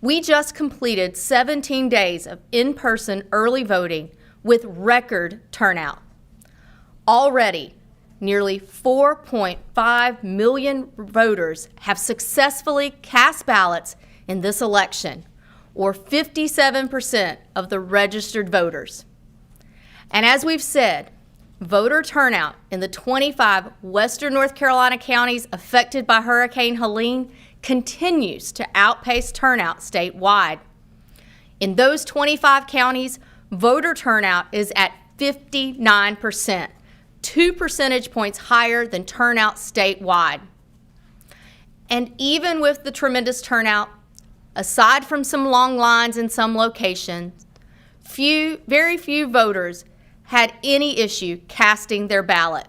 We just completed 17 days of in-person early voting with record turnout. Already, nearly 4.5 million voters have successfully cast ballots in this election, or 57% of the registered voters. And as we've said, voter turnout in the 25 western North Carolina counties affected by Hurricane Helene continues to outpace turnout statewide. In those 25 counties, voter turnout is at 59%, 2 percentage points higher than turnout statewide. And even with the tremendous turnout, aside from some long lines in some locations, very few voters had any issue casting their ballot.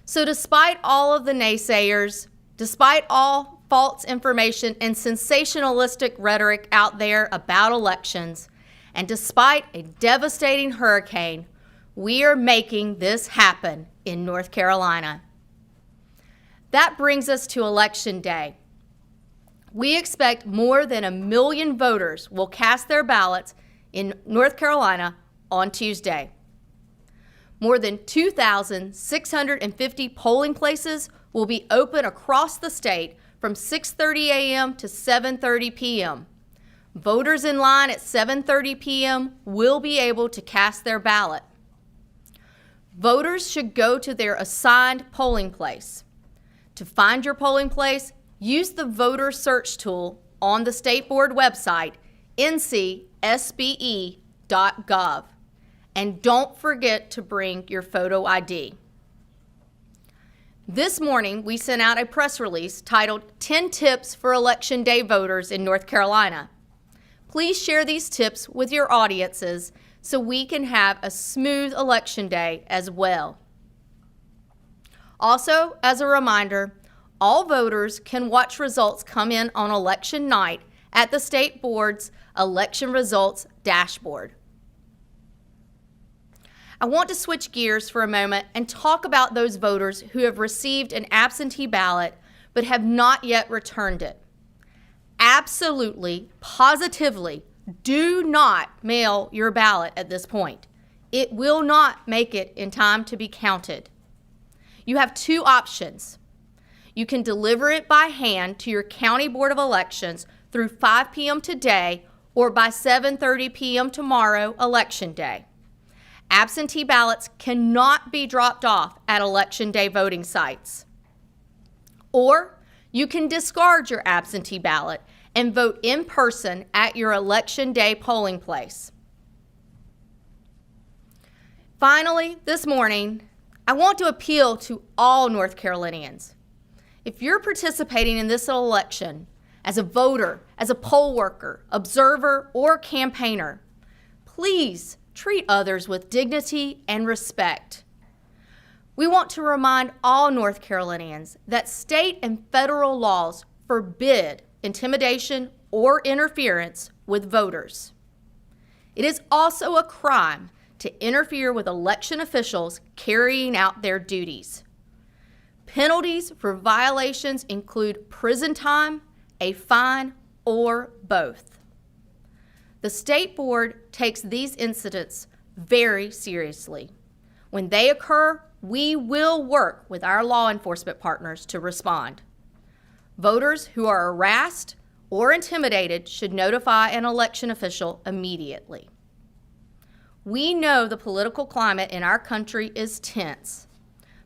So despite all of the naysayers, despite all false information and sensationalistic rhetoric out there about elections, and despite a devastating hurricane, we are making this happen in North Carolina. That brings us to Election Day. We expect more than 1 million voters will cast their ballots in North Carolina on Tuesday. More than 2,650 polling places will be open across the state from 6:30 a.m. to 7:30 p.m. Voters in line at 7:30 p.m. will be able to cast their ballot. Voters should go to their assigned polling place. To find your polling place, use the voter search tool on the State Board website, ncsbe.gov. And don't forget to bring your photo ID. This morning, we sent out a press release titled 10 Tips for Election Day Voters in North Carolina. Please share these tips with your audiences so we can have a smooth election day as well. Also, as a reminder, all voters can watch results come in on election night at the State Board's election results dashboard. I want to switch gears for a moment and talk about those voters who have received an absentee ballot but have not yet returned it. Absolutely, positively, do not mail your ballot at this point. It will not make it in time to be counted. You have two options. You can deliver it by hand to your County Board of Elections through 5 p.m. today or by 7:30 p.m. tomorrow, Election Day. Absentee ballots cannot be dropped off at Election Day voting sites. Or you can discard your absentee ballot and vote in person at your Election Day polling place. Finally, this morning, I want to appeal to all North Carolinians. If you're participating in this election as a voter, as a poll worker, observer, or campaigner, please treat others with dignity and respect. We want to remind all North Carolinians that state and federal laws forbid intimidation or interference with voters. It is also a crime to interfere with election officials carrying out their duties. Penalties for violations include prison time, a fine, or both. The State Board takes these incidents very seriously. When they occur, we will work with our law enforcement partners to respond. Voters who are harassed or intimidated should notify an election official immediately. We know the political climate in our country is tense,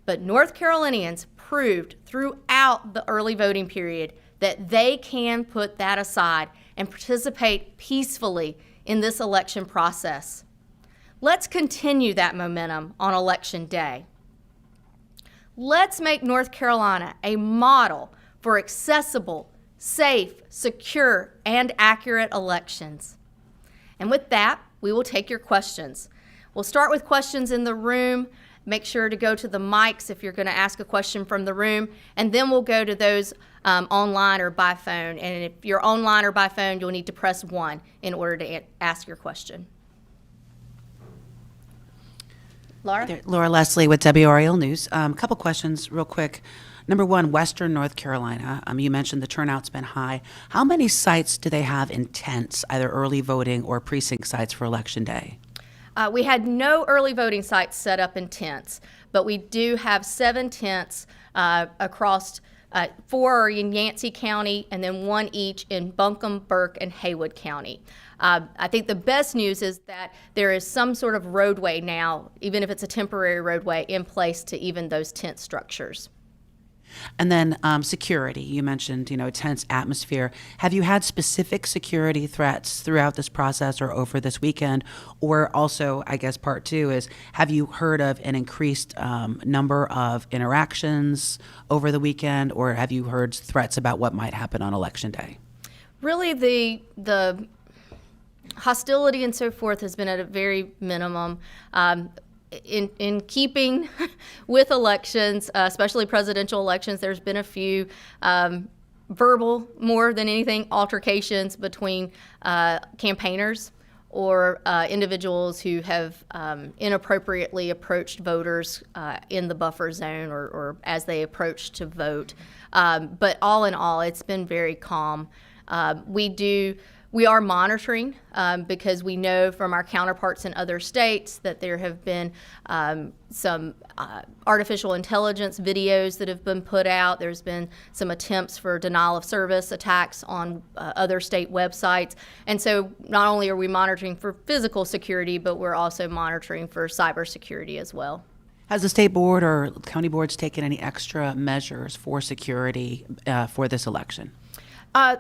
but North Carolinians proved throughout the early voting period that they can put that aside and participate peacefully in this election process. Let's continue that momentum on Election Day. Let's make North Carolina a model for accessible, safe, secure, and accurate elections. And with that, we will take your questions. We'll start with questions in the room. Make sure to go to the mics if you're going to ask a question from the room, and then we'll go to those online or by phone. And if you're online or by phone, you'll need to press 1 in order to ask your question. Laura? Laura Leslie with WRAL News. A couple questions real quick. Number one, Western North Carolina. You mentioned the turnout's been high. How many sites do they have in tents, either early voting or precinct sites for Election Day? We had no early voting sites set up in tents, but we do have 7 tents across 4 are in Yancey County and then 1 each in Buncombe, Burke, and Haywood County. I think the best news is that there is some sort of roadway now, even if it's a temporary roadway, in place to even those tent structures. And then security, you mentioned, tense atmosphere. Have you had specific security threats throughout this process or over this weekend? Or also, I guess part 2 is, have you heard of an increased number of interactions over the weekend, or have you heard threats about what might happen on Election Day? Really, the hostility and so forth has been at a very minimum. In keeping with elections, especially presidential elections, there's been a few verbal, more than anything, altercations between campaigners or individuals who have inappropriately approached voters in the buffer zone or as they approach to vote. But all in all, it's been very calm. We are monitoring because we know from our counterparts in other states that there have been some artificial intelligence videos that have been put out. There's been some attempts for denial of service attacks on other state websites. And so not only are we monitoring for physical security, but we're also monitoring for cybersecurity as well. Has the state board or county boards taken any extra measures for security for this election?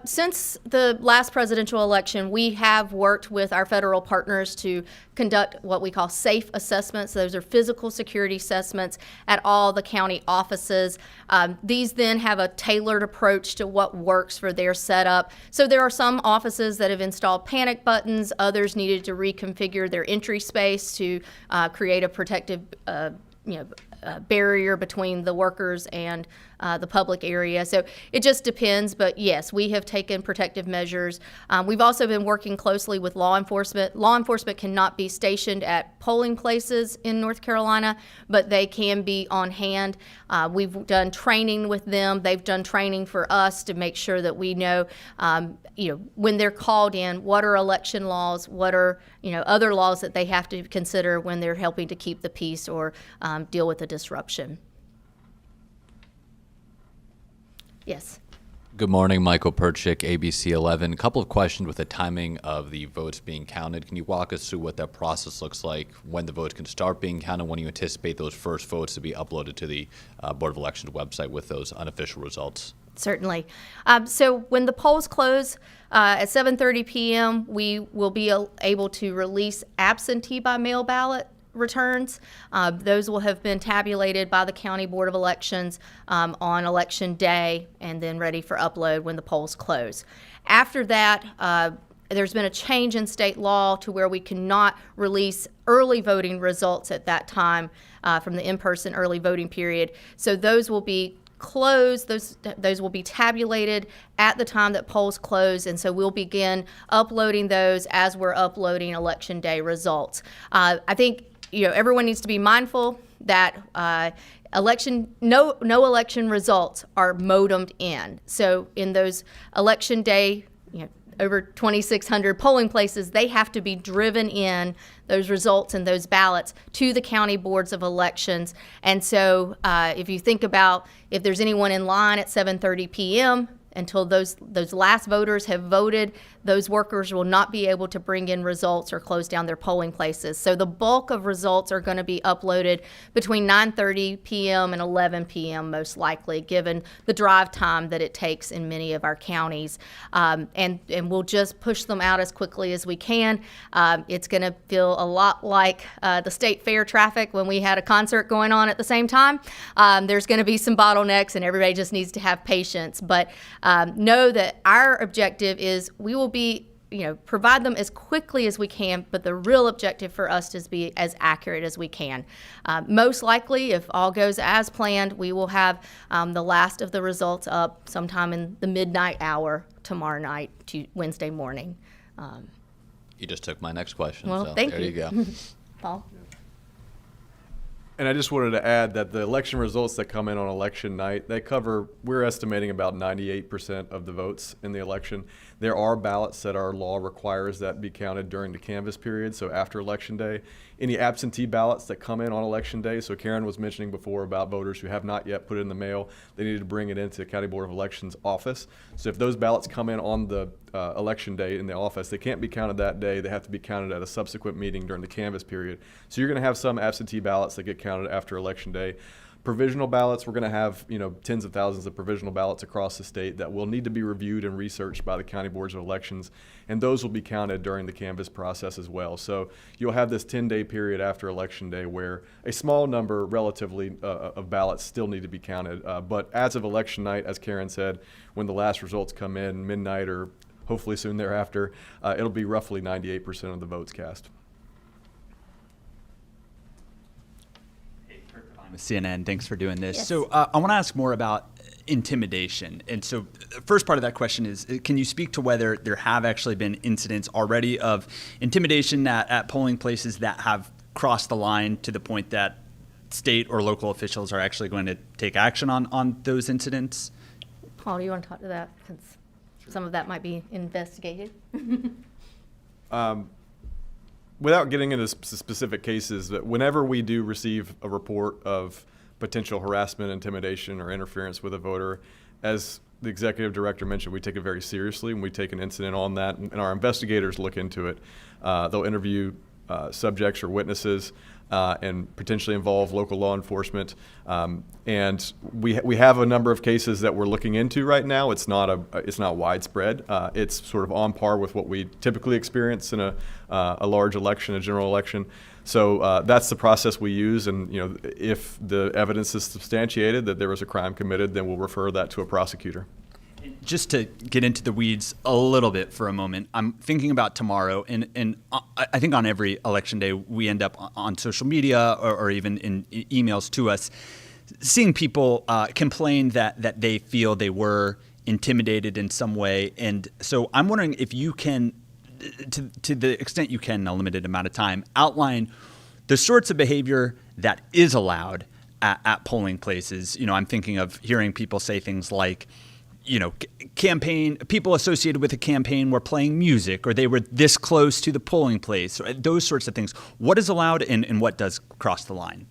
Since the last presidential election, we have worked with our federal partners to conduct what we call safe assessments. Those are physical security assessments at all the county offices. These then have a tailored approach to what works for their setup. So there are some offices that have installed panic buttons. Others needed to reconfigure their entry space to create a protective barrier between the workers and the public area. So it just depends, but yes, we have taken protective measures. We've also been working closely with law enforcement. Law enforcement cannot be stationed at polling places in North Carolina, but they can be on hand. We've done training with them. They've done training for us to make sure that we know, when they're called in, what are election laws, what are, other laws that they have to consider when they're helping to keep the peace or deal with the disruption. Yes. Good morning, Michael Perchik, ABC 11. A couple of questions with the timing of the votes being counted. Can you walk us through what that process looks like, when the votes can start being counted, when you anticipate those first votes to be uploaded to the Board of Elections website with those unofficial results? Certainly. So when the polls close at 7:30 p.m., we will be able to release absentee by mail ballot returns. Those will have been tabulated by the County Board of Elections on Election Day and then ready for upload when the polls close. After that, there's been a change in state law to where we cannot release early voting results at that time from the in-person early voting period. So those will be closed, those will be tabulated at the time that polls close, and so we'll begin uploading those as we're uploading Election Day results. I think everyone needs to be mindful that no election results are modemed in. So in those Election Day, over 2,600 polling places, they have to be driven in, those results and those ballots, to the county boards of elections. And so if you think about if there's anyone in line at 7:30 p.m., until those last voters have voted, those workers will not be able to bring in results or close down their polling places. So the bulk of results are going to be uploaded between 9:30 p.m. and 11 p.m. most likely, given the drive time that it takes in many of our counties. And we'll just push them out as quickly as we can. It's going to feel a lot like the state fair traffic when we had a concert going on at the same time. There's going to be some bottlenecks, and everybody just needs to have patience. But know that our objective is we will be, provide them as quickly as we can, but the real objective for us is be as accurate as we can. Most likely, if all goes as planned, we will have the last of the results up sometime in the midnight hour tomorrow night to Wednesday morning. You just took my next question. Well, so thank there you. you go. Paul? And I just wanted to add that the election results that come in on election night, we're estimating about 98% of the votes in the election. There are ballots that our law requires that be counted during the canvass period, so after election day. Any absentee ballots that come in on election day, so Karen was mentioning before about voters who have not yet put it in the mail, they need to bring it into the County Board of Elections office. So if those ballots come in on the election day in the office, they can't be counted that day. They have to be counted at a subsequent meeting during the canvass period. So you're going to have some absentee ballots that get counted after election day. Provisional ballots, we're going to have tens of thousands of provisional ballots across the state that will need to be reviewed and researched by the county boards of elections, and those will be counted during the canvass process as well. So you'll have this 10-day period after election day where a small number, relatively, of ballots still need to be counted. But as of election night, as Karen said, when the last results come in, midnight or hopefully soon thereafter, it'll be roughly 98% of the votes cast. With CNN, thanks for doing this. Yes. So I want to ask more about intimidation. And so the first part of that question is, can you speak to whether there have actually been incidents already of intimidation at polling places that have crossed the line to the point that state or local officials are actually going to take action on those incidents? Paul, do you want to talk to that? Because some of that might be investigated. Without getting into specific cases, that whenever we do receive a report of potential harassment, intimidation, or interference with a voter, as the executive director mentioned, we take it very seriously, and we take an incident on that, and our investigators look into it. They'll interview subjects or witnesses and potentially involve local law enforcement. And we have a number of cases that we're looking into right now. It's not widespread. It's sort of on par with what we typically experience in a large election, a general election. So that's the process we use. And if the evidence is substantiated that there was a crime committed, then we'll refer that to a prosecutor. Just to get into the weeds a little bit for a moment, I'm thinking about tomorrow, and I think on every election day we end up on social media or even in emails to us, seeing people complain that they feel they were intimidated in some way. And so I'm wondering if you can, to the extent you can in a limited amount of time, outline the sorts of behavior that is allowed at polling places. I'm thinking of hearing people say things like, campaign people associated with a campaign were playing music, or they were this close to the polling place, or those sorts of things. What is allowed and what does cross the line?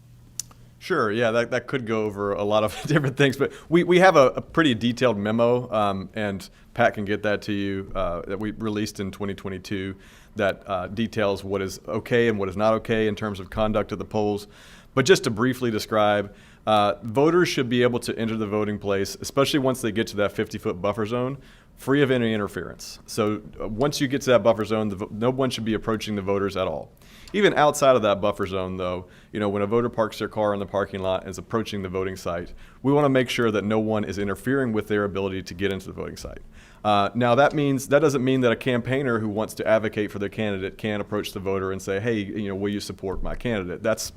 Sure, yeah, that could go over a lot of different things, but we have a pretty detailed memo, and Pat can get that to you, that we released in 2022 that details what is okay and what is not okay in terms of conduct of the polls. But just to briefly describe, voters should be able to enter the voting place, especially once they get to that 50-foot buffer zone, free of any interference. So once you get to that buffer zone, no one should be approaching the voters at all. Even outside of that buffer zone, though, when a voter parks their car in the parking lot and is approaching the voting site, we want to make sure that no one is interfering with their ability to get into the voting site. Now, that doesn't mean that a campaigner who wants to advocate for their candidate can't approach the voter and say, hey, will you support my candidate? That's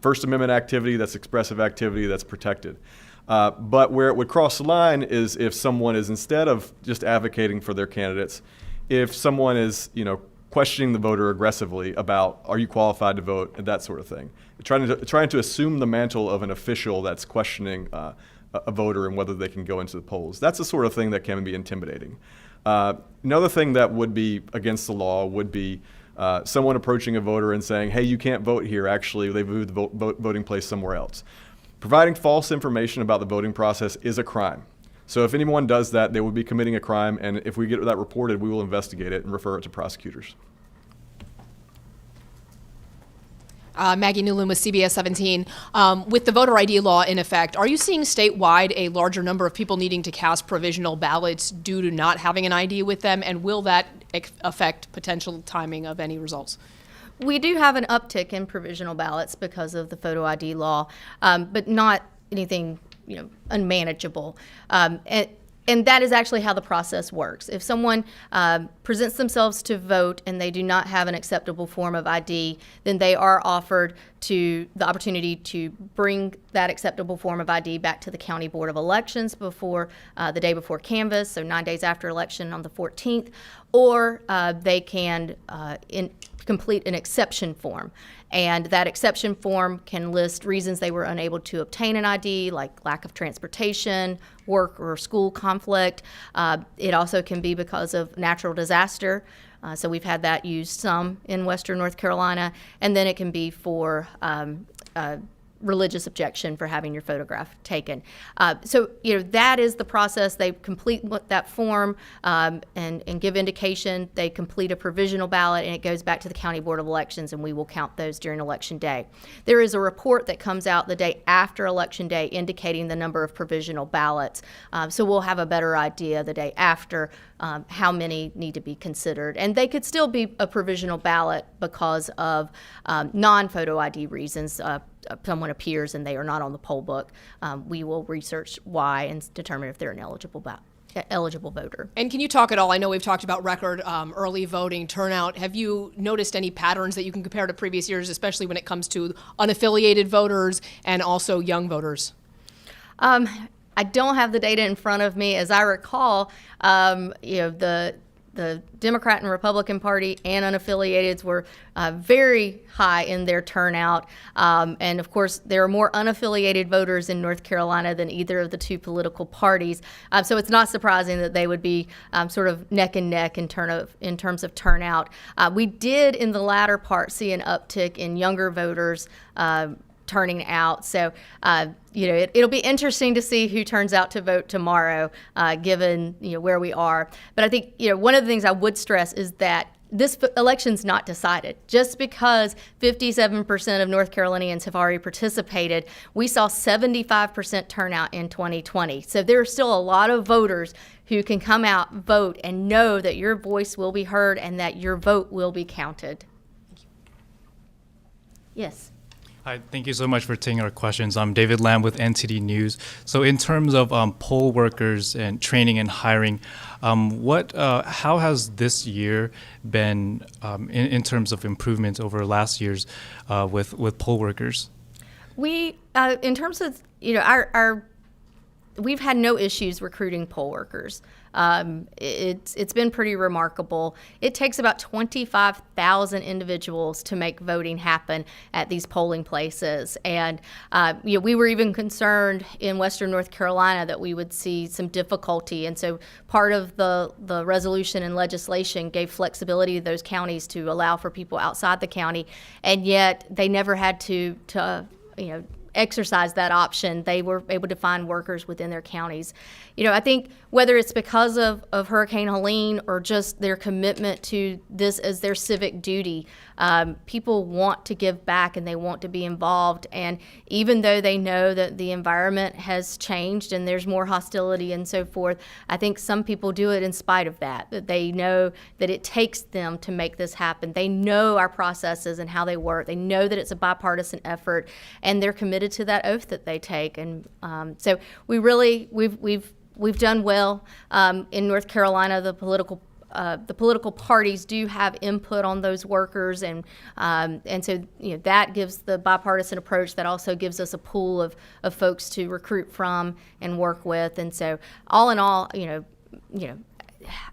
First Amendment activity, that's expressive activity, that's protected. But where it would cross the line is if someone is, instead of just advocating for their candidates, if someone is, questioning the voter aggressively about, are you qualified to vote, and that sort of thing. Trying to assume the mantle of an official that's questioning a voter and whether they can go into the polls. That's the sort of thing that can be intimidating. Another thing that would be against the law would be someone approaching a voter and saying, hey, you can't vote here. Actually, they've moved the voting place somewhere else. Providing false information about the voting process is a crime. So if anyone does that, they would be committing a crime, and if we get that reported, we will investigate it and refer it to prosecutors. Maggie Newland with CBS 17. With the voter ID law in effect, are you seeing statewide a larger number of people needing to cast provisional ballots due to not having an ID with them, and will that affect potential timing of any results? We do have an uptick in provisional ballots because of the photo ID law, but not anything unmanageable. And that is actually how the process works. If someone presents themselves to vote and they do not have an acceptable form of ID, then they are offered the opportunity to bring that acceptable form of ID back to the County Board of Elections before the day before canvass, so 9 days after election on the 14th, or they can complete an exception form. And that exception form can list reasons they were unable to obtain an ID, like lack of transportation, work or school conflict. It also can be because of natural disaster. So we've had that used some in Western North Carolina. And then it can be for religious objection for having your photograph taken. So, that is the process. They complete that form and give indication. They complete a provisional ballot, and it goes back to the County Board of Elections, and we will count those during Election Day. There is a report that comes out the day after Election Day indicating the number of provisional ballots. So we'll have a better idea the day after how many need to be considered. And they could still be a provisional ballot because of non-photo ID reasons. Someone appears and they are not on the poll book. We will research why and determine if they're an eligible voter. And can you talk at all? I know we've talked about record early voting turnout. Have you noticed any patterns that you can compare to previous years, especially when it comes to unaffiliated voters and also young voters? I don't have the data in front of me. As I recall, the Democrat and Republican Party and unaffiliateds were very high in their turnout. And of course, there are more unaffiliated voters in North Carolina than either of the two political parties. So it's not surprising that they would be sort of neck and neck in terms of turnout. We did in the latter part see an uptick in younger voters turning out. So, it'll be interesting to see who turns out to vote tomorrow, given, where we are. But I think, one of the things I would stress is that this election's not decided. Just because 57% of North Carolinians have already participated, we saw 75% turnout in 2020. So there are still a lot of voters who can come out, vote, and know that your voice will be heard and that your vote will be counted. Yes. Hi, thank you so much for taking our questions. I'm David Lamb with NTD News. So in terms of poll workers and training and hiring, how has this year been in terms of improvements over last year's with poll workers? We, in terms of, we've had no issues recruiting poll workers. It's been pretty remarkable. It takes about 25,000 individuals to make voting happen at these polling places. And we were even concerned in Western North Carolina that we would see some difficulty. And so part of the resolution and legislation gave flexibility to those counties to allow for people outside the county. And yet they never had to exercise that option. They were able to find workers within their counties. I think whether it's because of Hurricane Helene or just their commitment to this as their civic duty, people want to give back and they want to be involved. And even though they know that the environment has changed and there's more hostility and so forth, I think some people do it in spite of that they know that it takes them to make this happen. They know our processes and how they work. They know that it's a bipartisan effort, and they're committed to that oath that they take. And so we've done well in North Carolina. The political parties do have input on those workers, and so that gives the bipartisan approach. That also gives us a pool of folks to recruit from and work with. And so, all in all,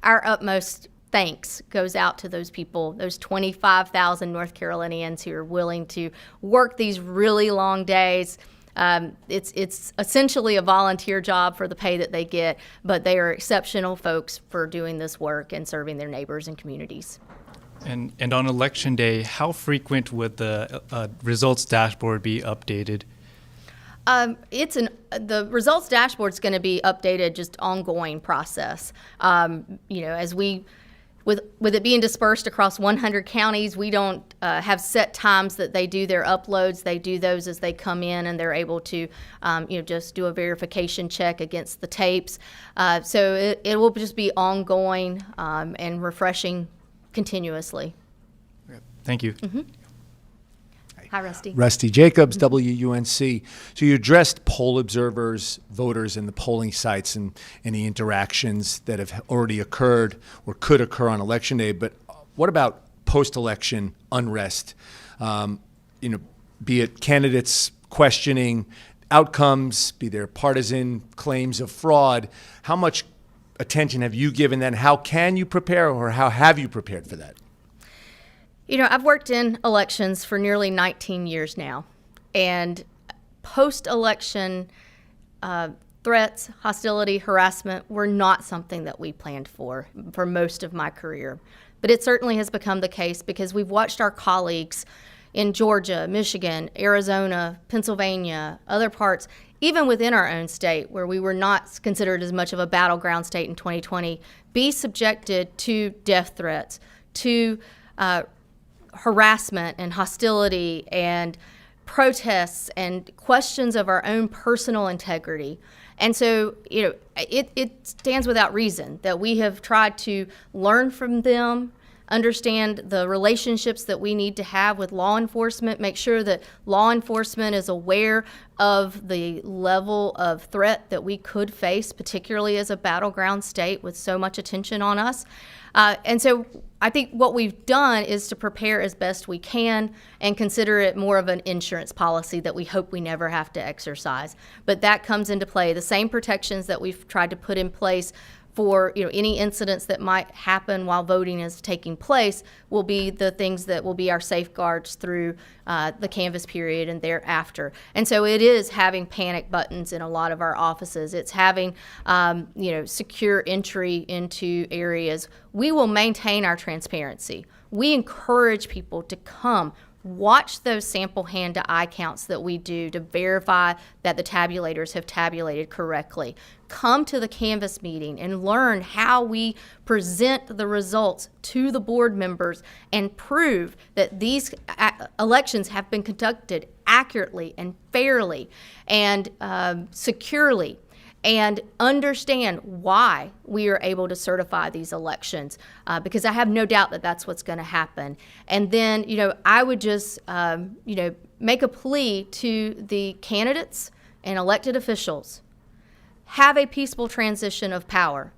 our utmost thanks goes out to those people, those 25,000 North Carolinians who are willing to work these really long days. It's essentially a volunteer job for the pay that they get, but they are exceptional folks for doing this work and serving their neighbors and communities. And on Election Day, how frequent would the results dashboard be updated? The results dashboard is going to be updated, just ongoing process. As with it being dispersed across 100 counties, we don't have set times that they do their uploads. They do those as they come in, and they're able to, just do a verification check against the tapes. So it will just be ongoing and refreshing continuously. Thank you. Mm-hmm. Hi, Rusty. Rusty Jacobs, WUNC. So you addressed poll observers, voters, and the polling sites and any interactions that have already occurred or could occur on Election Day. But what about post-election unrest? Be it candidates questioning outcomes, be there partisan claims of fraud. How much attention have you given that? And how can you prepare, or how have you prepared for that? You know, I've worked in elections for nearly 19 years now, and post-election threats, hostility, harassment were not something that we planned for most of my career. But it certainly has become the case because we've watched our colleagues in Georgia, Michigan, Arizona, Pennsylvania, other parts, even within our own state, where we were not considered as much of a battleground state in 2020, be subjected to death threats, to harassment and hostility and protests and questions of our own personal integrity. And so, you know, it stands without reason that we have tried to learn from them, understand the relationships that we need to have with law enforcement, make sure that law enforcement is aware of the level of threat that we could face, particularly as a battleground state with so much attention on us. And so I think what we've done is to prepare as best we can and consider it more of an insurance policy that we hope we never have to exercise. But that comes into play. The same protections that we've tried to put in place for, you know, any incidents that might happen while voting is taking place will be the things that will be our safeguards through the canvass period and thereafter. And so it is having panic buttons in a lot of our offices. It's having, you know, secure entry into areas. We will maintain our transparency. We encourage people to come watch those sample hand-to-eye counts that we do to verify that the tabulators have tabulated correctly. Come to the canvass meeting and learn how we present the results to the board members and prove that these elections have been conducted accurately and fairly and securely, and understand why we are able to certify these elections, because I have no doubt that that's what's going to happen. And then, you know, I would just, you know, make a plea to the candidates and elected officials. Have a peaceful transition of power.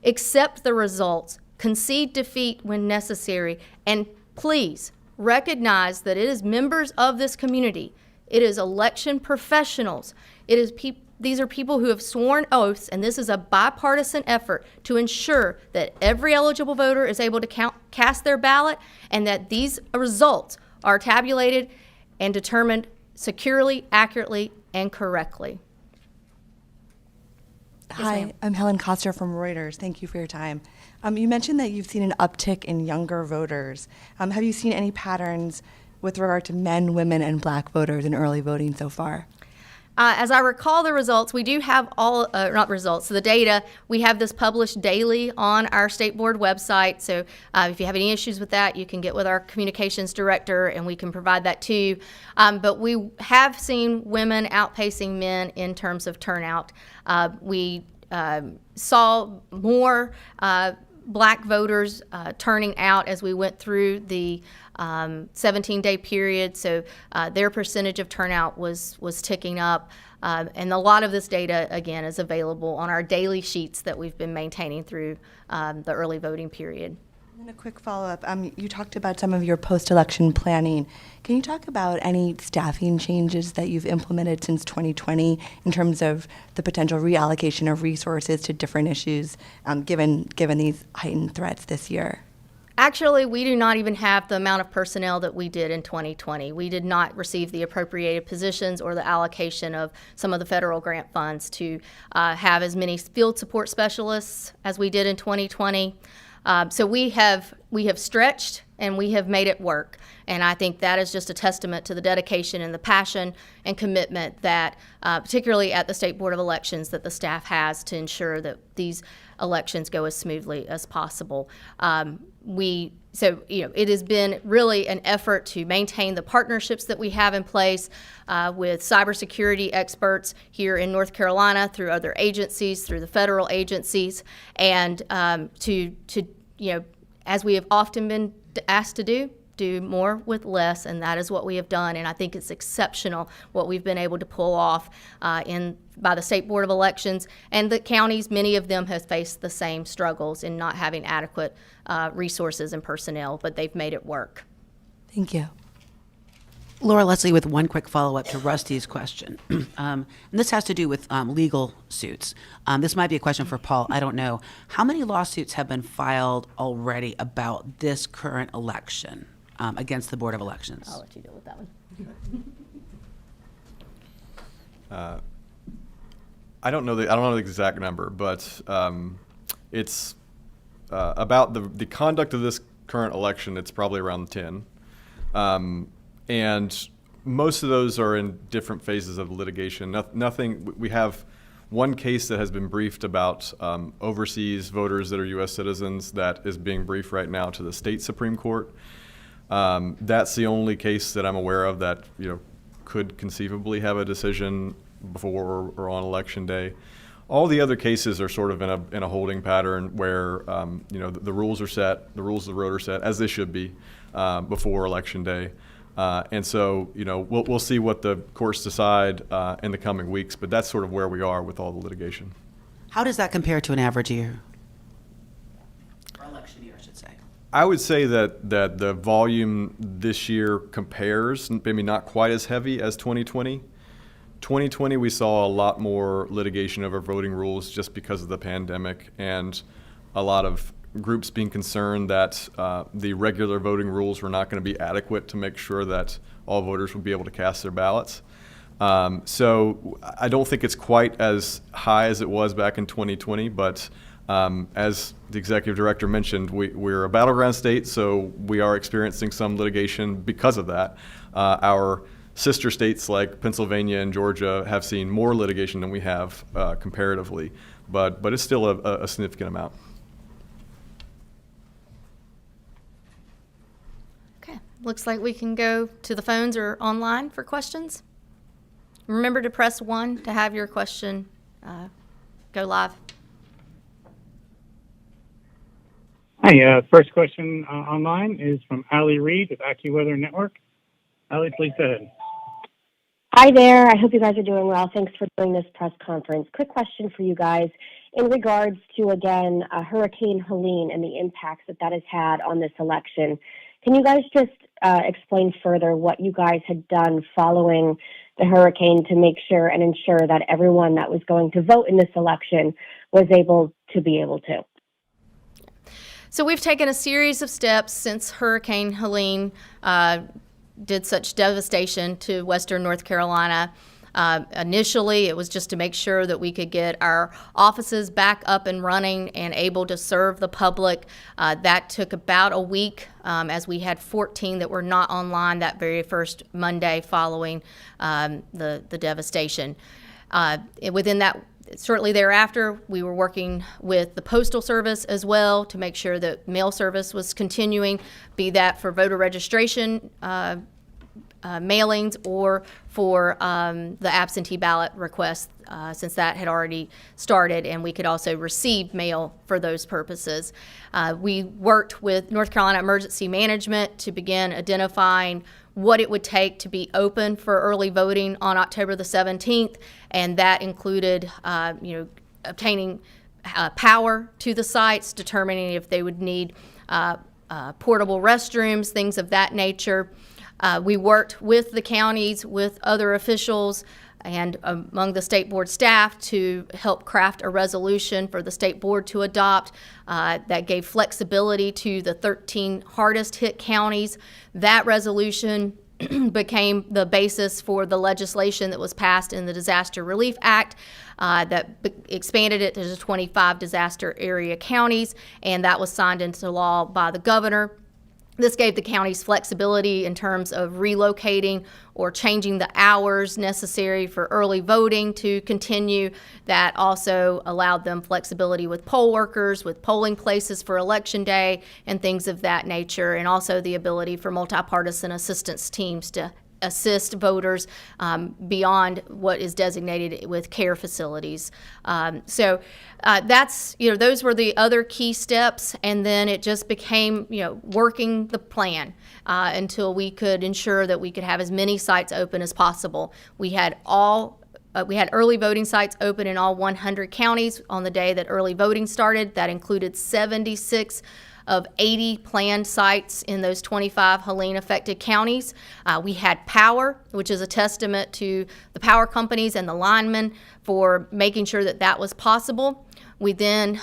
Accept the results. Concede defeat when necessary. And please recognize that it is members of this community. It is election professionals. It is these are people who have sworn oaths, and this is a bipartisan effort to ensure that every eligible voter is able to cast their ballot and that these results are tabulated and determined securely, accurately, and correctly. Hi, I'm Helen Koster from Reuters. Thank you for your time. You mentioned that you've seen an uptick in younger voters. Have you seen any patterns with regard to men, women, and black voters in early voting so far? As I recall the results, we do have the data. We have this published daily on our state board website. So if you have any issues with that, you can get with our communications director and we can provide that to you. But we have seen women outpacing men in terms of turnout. We saw more black voters turning out as we went through the 17-day period, so their percentage of turnout was ticking up. And a lot of this data, again, is available on our daily sheets that we've been maintaining through the early voting period. And a quick follow-up. You talked about some of your post-election planning. Can you talk about any staffing changes that you've implemented since 2020 in terms of the potential reallocation of resources to different issues, given these heightened threats this year? Actually, we do not even have the amount of personnel that we did in 2020. We did not receive the appropriated positions or the allocation of some of the federal grant funds to have as many field support specialists as we did in 2020. So we have stretched and we have made it work. And I think that is just a testament to the dedication and the passion and commitment that, particularly at the State Board of Elections, that the staff has to ensure that these elections go as smoothly as possible. So, you know, it has been really an effort to maintain the partnerships that we have in place with cybersecurity experts here in North Carolina, through other agencies, through the federal agencies, and to you know, as we have often been asked to do more with less, and that is what we have done. And I think it's exceptional what we've been able to pull off by the State Board of Elections, and the counties. Many of them have faced the same struggles in not having adequate resources and personnel, but they've made it work. Thank you. Laura Leslie with one quick follow-up to Rusty's question. And this has to do with legal suits. This might be a question for Paul. I don't know. How many lawsuits have been filed already about this current election? against the Board of Elections? I'll let you deal with that one. I don't know the exact number, but it's about the conduct of this current election. It's probably around 10, and most of those are in different phases of litigation. Nothing. We have one case that has been briefed about overseas voters that are U.S. citizens that is being briefed right now to the state Supreme Court. That's the only case that I'm aware of that could conceivably have a decision before or on election day. All the other cases are sort of in a holding pattern where the rules are set, the rules of the road are set as they should be before election day, and so we'll see what the courts decide in the coming weeks. But that's sort of where we are with all the litigation. How does that compare to an average year? Or election year, I should say. I would say that the volume this year compares, maybe not quite as heavy as 2020. 2020, we saw a lot more litigation over voting rules just because of the pandemic and a lot of groups being concerned that the regular voting rules were not going to be adequate to make sure that all voters would be able to cast their ballots. So I don't think it's quite as high as it was back in 2020, but as the executive director mentioned, we're a battleground state, so we are experiencing some litigation because of that. Our sister states like Pennsylvania and Georgia have seen more litigation than we have comparatively, but it's still a significant amount. Okay, looks like we can go to the phones or online for questions. Remember to press 1 to have your question go live. Hi, first question online is from Allie Reed of AccuWeather Network. Allie, please go ahead. Hi there. I hope you guys are doing well. Thanks for doing this press conference. Quick question for you guys in regards to, again, Hurricane Helene and the impacts that has had on this election. Can you guys just explain further what you guys had done following the hurricane to make sure and ensure that everyone that was going to vote in this election was able to? So we've taken a series of steps since Hurricane Helene did such devastation to Western North Carolina. Initially, it was just to make sure that we could get our offices back up and running and able to serve the public. That took about a week, as we had 14 that were not online that very first Monday following the devastation. Within that, shortly thereafter, we were working with the Postal Service as well to make sure that mail service was continuing, be that for voter registration mailings or for the absentee ballot request, since that had already started and we could also receive mail for those purposes. We worked with North Carolina Emergency Management to begin identifying what it would take to be open for early voting on October the 17th, and that included obtaining power to the sites, determining if they would need portable restrooms, things of that nature. We worked with the counties, with other officials, and among the state board staff to help craft a resolution for the state board to adopt that gave flexibility to the 13 hardest hit counties. That resolution became the basis for the legislation that was passed in the Disaster Relief Act that expanded it to the 25 disaster area counties, and that was signed into law by the governor. This gave the counties flexibility in terms of relocating or changing the hours necessary for early voting to continue. That also allowed them flexibility with poll workers, with polling places for election day, and things of that nature, and also the ability for multi-partisan assistance teams to assist voters beyond what is designated with care facilities. So that's, those were the other key steps, and then it just became, working the plan until we could ensure that we could have as many sites open as possible. We had early voting sites open in all 100 counties on the day that early voting started. That included 76 of 80 planned sites in those 25 Helene-affected counties. We had power, which is a testament to the power companies and the linemen for making sure that that was possible. We then,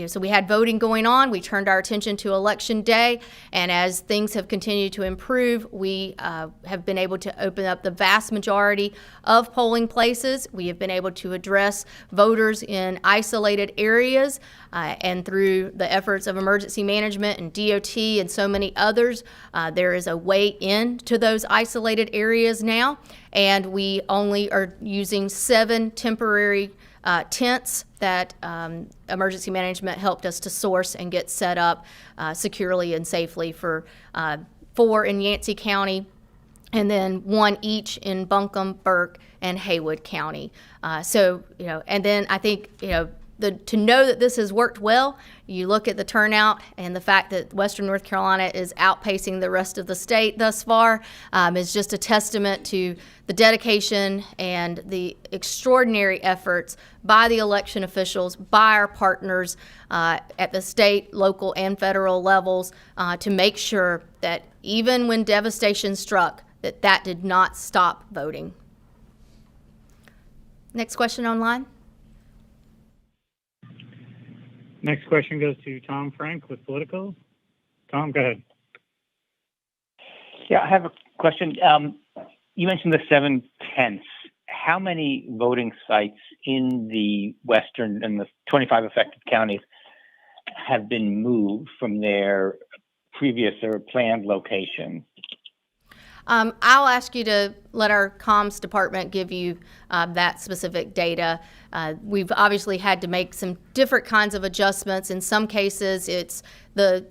so we had voting going on. We turned our attention to Election Day, and as things have continued to improve, we have been able to open up the vast majority of polling places. We have been able to address voters in isolated areas, and through the efforts of emergency management and DOT and so many others, there is a way in to those isolated areas now, and we only are using 7 temporary tents that emergency management helped us to source and get set up securely and safely for 4 in Yancey County, and then 1 each in Buncombe, Burke, and Haywood County. And then I think, to know that this has worked well, you look at the turnout and the fact that Western North Carolina is outpacing the rest of the state thus far is just a testament to the dedication and the extraordinary efforts by the election officials, by our partners at the state, local, and federal levels to make sure that even when devastation struck, that did not stop voting. Next question online. Next question goes to Tom Frank with Politico. Tom, go ahead. Yeah, I have a question. You mentioned the 7 tents. How many voting sites in the western and the 25 affected counties have been moved from their previous or planned location? I'll ask you to let our comms department give you that specific data. We've obviously had to make some different kinds of adjustments. In some cases, it's the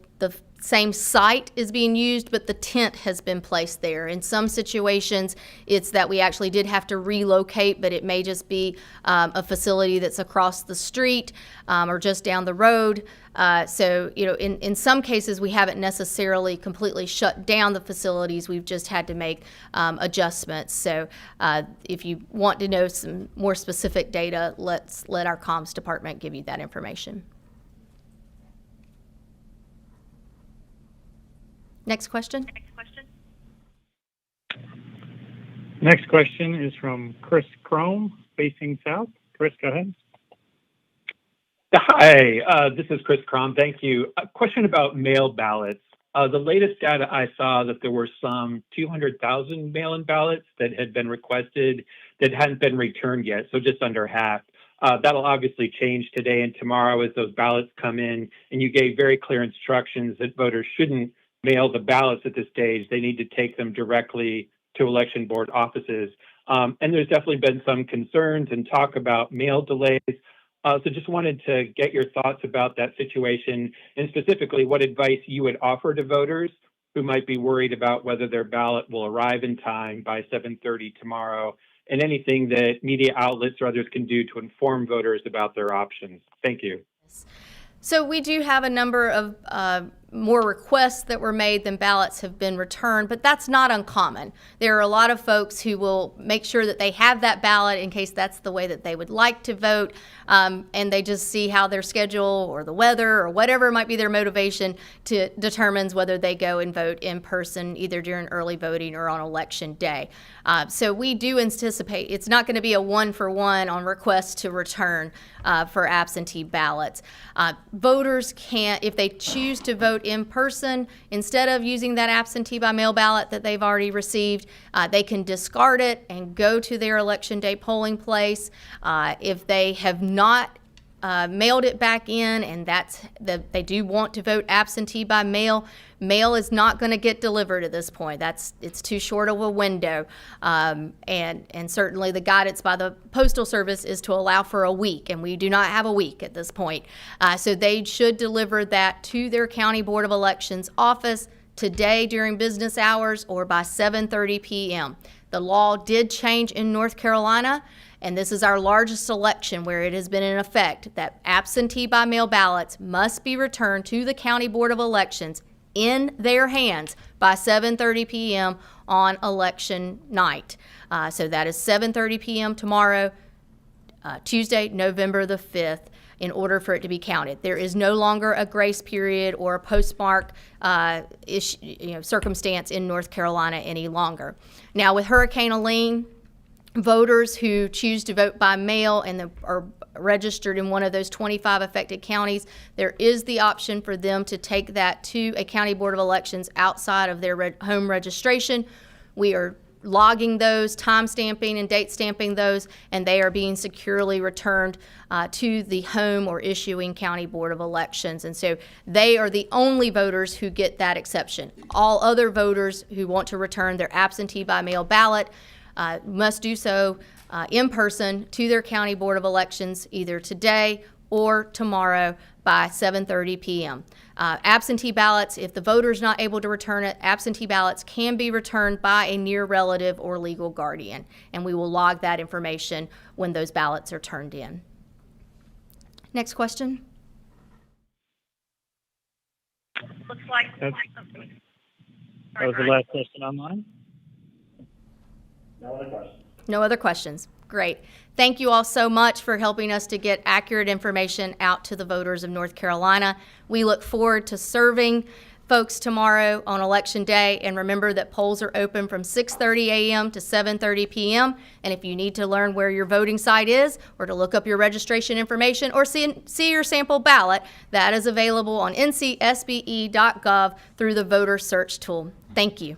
same site is being used, but the tent has been placed there. In some situations, it's that we actually did have to relocate, but it may just be a facility that's across the street or just down the road. In some cases, we haven't necessarily completely shut down the facilities. We've just had to make adjustments. So if you want to know some more specific data, let our comms department give you that information. Next question. Next question is from Chris Crome, facing south. Chris, go ahead. Hi, this is Chris Crom. Thank you. A question about mail ballots. The latest data I saw that there were some 200,000 mail-in ballots that had been requested that hadn't been returned yet, so just under half. That'll obviously change today and tomorrow as those ballots come in, and you gave very clear instructions that voters shouldn't mail the ballots at this stage. They need to take them directly to election board offices. And there's definitely been some concerns and talk about mail delays. So just wanted to get your thoughts about that situation, and specifically what advice you would offer to voters who might be worried about whether their ballot will arrive in time by 7:30 tomorrow, and anything that media outlets or others can do to inform voters about their options. Thank you. So we do have a number of more requests that were made than ballots have been returned, but that's not uncommon. There are a lot of folks who will make sure that they have that ballot in case that's the way that they would like to vote, and they just see how their schedule or the weather or whatever might be their motivation determines whether they go and vote in person either during early voting or on election day. So we do anticipate it's not going to be a one-for-one on requests to return for absentee ballots. Voters can't, if they choose to vote in person, instead of using that absentee by mail ballot that they've already received, they can discard it and go to their election day polling place. If they have not mailed it back in and they do want to vote absentee by mail, mail is not going to get delivered at this point. It's too short of a window, and certainly the guidance by the Postal Service is to allow for a week, and we do not have a week at this point. So they should deliver that to their County Board of Elections office today during business hours or by 7:30 p.m. The law did change in North Carolina, and this is our largest election where it has been in effect that absentee by mail ballots must be returned to the County Board of Elections in their hands by 7:30 p.m. on election night. So that is 7:30 p.m. tomorrow, Tuesday, November the 5th, in order for it to be counted. There is no longer a grace period or a postmark circumstance in North Carolina any longer. Now with Hurricane Helene, voters who choose to vote by mail and are registered in one of those 25 affected counties, there is the option for them to take that to a county board of elections outside of their home registration. We are logging those, time stamping and date stamping those, and they are being securely returned to the home or issuing county board of elections. And so they are the only voters who get that exception. All other voters who want to return their absentee by mail ballot must do so in person to their county board of elections either today or tomorrow by 7:30 p.m. Absentee ballots, if the voter is not able to return it, absentee ballots can be returned by a near relative or legal guardian, and we will log that information when those ballots are turned in. Next question. Looks like that was the last question online. No other questions. Great. Thank you all so much for helping us to get accurate information out to the voters of North Carolina. We look forward to serving folks tomorrow on Election Day. And remember that polls are open from 6:30 a.m. to 7:30 p.m. And if you need to learn where your voting site is or to look up your registration information or see your sample ballot, that is available on ncsbe.gov through the voter search tool. Thank you.